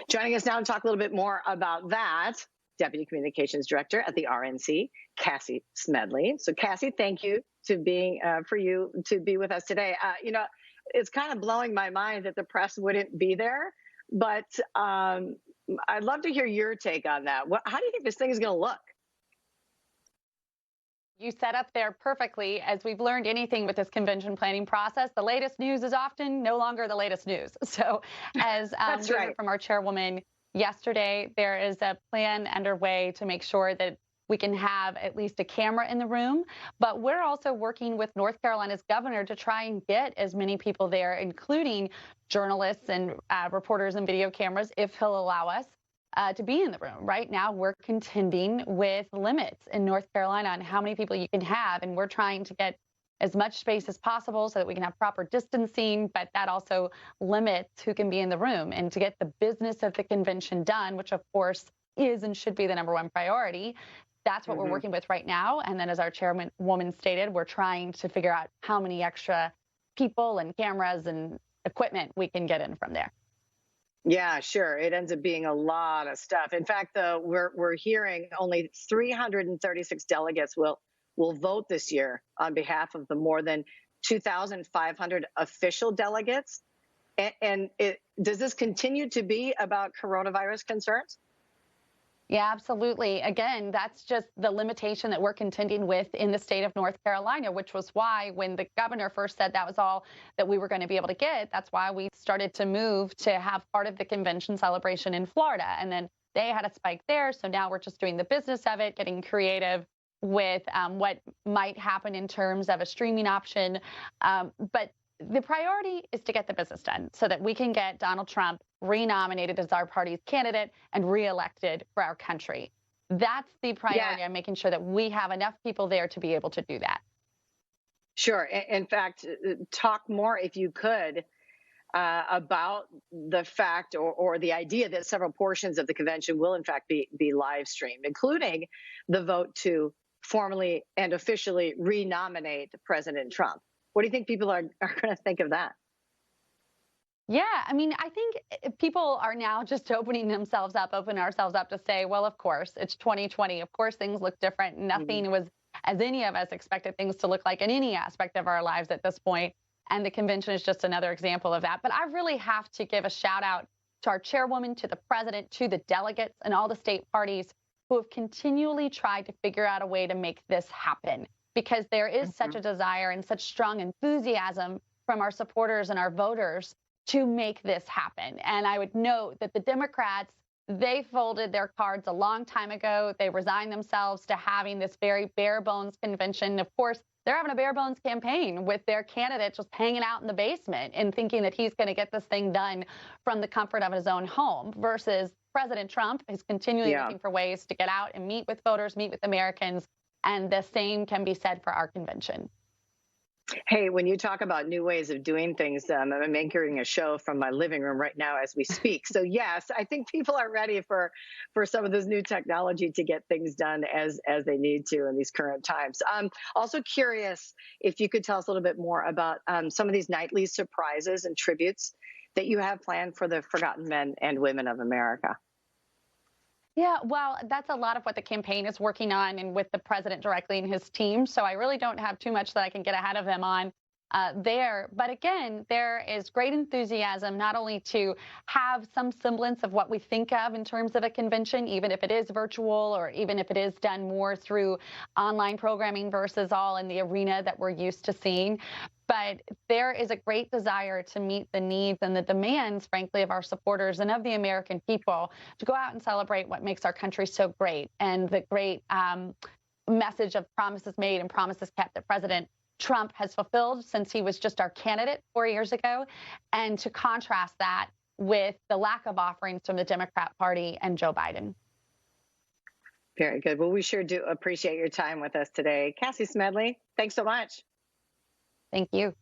Joining us now to talk a little bit more about that, Deputy Communications Director at the RNC, Cassie Smedile. So, Cassie, thank you to being for you to be with us today. It's kind of blowing my mind that the press wouldn't be there, but I'd love to hear your take on that. How do you think this thing is going to look? You set up there perfectly. As we've learned anything with this convention planning process, the latest news is often no longer the latest news. So as That's we right. heard from our chairwoman yesterday, there is a plan underway to make sure that we can have at least a camera in the room. But we're also working with North Carolina's governor to try and get as many people there, including journalists and reporters and video cameras, if he'll allow us to be in the room. Right now, we're contending with limits in North Carolina on how many people you can have, and we're trying to get as much space as possible so that we can have proper distancing, but that also limits who can be in the room. And to get the business of the convention done, which of course is and should be the #1 priority, that's what we're working with right now. And then as our chairwoman stated, we're trying to figure out how many extra people and cameras and equipment we can get in from there. Yeah, sure. It ends up being a lot of stuff. In fact, though, we're hearing only 336 delegates will vote this year on behalf of the more than 2,500 official delegates. Does this continue to be about coronavirus concerns? Yeah, absolutely. Again, that's just the limitation that we're contending with in the state of North Carolina, which was why when the governor first said that was all that we were going to be able to get, that's why we started to move to have part of the convention celebration in Florida. And then they had a spike there. So now we're just doing the business of it, getting creative with what might happen in terms of a streaming option. But the priority is to get the business done so that we can get Donald Trump renominated as our party's candidate and reelected for our country. That's the priority. Yeah, I'm making sure that we have enough people there to be able to do that. sure. In fact, talk more if you could about the fact or the idea that several portions of the convention will in fact be live streamed, including the vote to formally and officially renominate President Trump. What do you think people are going to think of that? Yeah, I mean, I think people are now just opening ourselves up to say, well, of course, it's 2020. Of course, things look different. Mhm. Nothing was as any of us expected things to look like in any aspect of our lives at this point. And the convention is just another example of that. But I really have to give a shout out to our chairwoman, to the president, to the delegates, and all the state parties who have continually tried to figure out a way to make this happen. Because there is such Mhm. a desire and such strong enthusiasm from our supporters and our voters to make this happen. And I would note that the Democrats, they folded their cards a long time ago. They resigned themselves to having this very bare bones convention. Of course, they're having a bare bones campaign with their candidate just hanging out in the basement and thinking that he's going to get this thing done from the comfort of his own home versus President Trump is continually Yeah. looking for ways to get out and meet with voters, meet with Americans. And the same can be said for our convention. Hey, when you talk about new ways of doing things, I'm anchoring a show from my living room right now as we speak. So yes, I think people are ready for some of this new technology to get things done as they need to in these current times. Also curious if you could tell us a little bit more about some of these nightly surprises and tributes that you have planned for the forgotten men and women of America. Yeah, well, that's a lot of what the campaign is working on and with the president directly and his team. So I really don't have too much that I can get ahead of them on there. But again, there is great enthusiasm not only to have some semblance of what we think of in terms of a convention, even if it is virtual or even if it is done more through online programming versus all in the arena that we're used to seeing. But there is a great desire to meet the needs and the demands, frankly, of our supporters and of the American people to go out and celebrate what makes our country so great and the great message of promises made and promises kept that President Trump has fulfilled since he was just our candidate 4 years ago, and to contrast that with the lack of offerings from the Democrat Party and Joe Biden. Very good. Well, we sure do appreciate your time with us today. Cassie Smedley, thanks so much. Thank you.